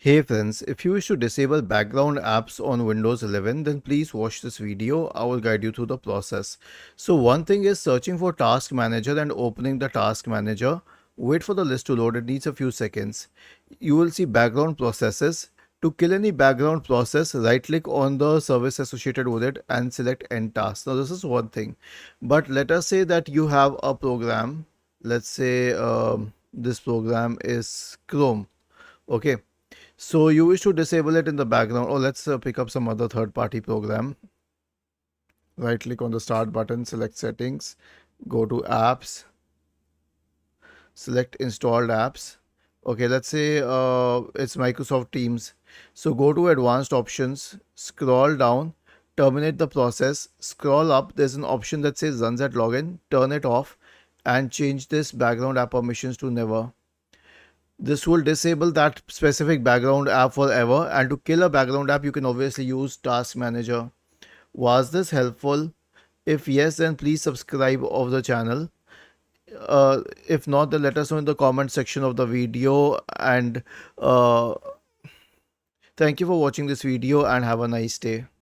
Hey friends, if you wish to disable background apps on Windows 11, then please watch this video. I will guide you through the process. So one thing is searching for Task Manager and opening the Task Manager. Wait for the list to load, it needs a few seconds. You will see background processes. To kill any background process, right click on the service associated with it and select End Task. Now this is one thing, but let us say that you have a program. Let's say this program is Chrome. Okay, so you wish to disable it in the background, or let's pick up some other third-party program. Right click on the start button, select settings, go to apps, select installed apps. Okay, let's say it's Microsoft Teams. So go to advanced options, scroll down, terminate the process, scroll up. There's an option that says runs at login, turn it off and change this background app permissions to never. This will disable that specific background app forever, and to kill a background app you can obviously use Task Manager. Was this helpful? If yes, then please subscribe of the channel. If not, then let us know in the comment section of the video, and thank you for watching this video and have a nice day.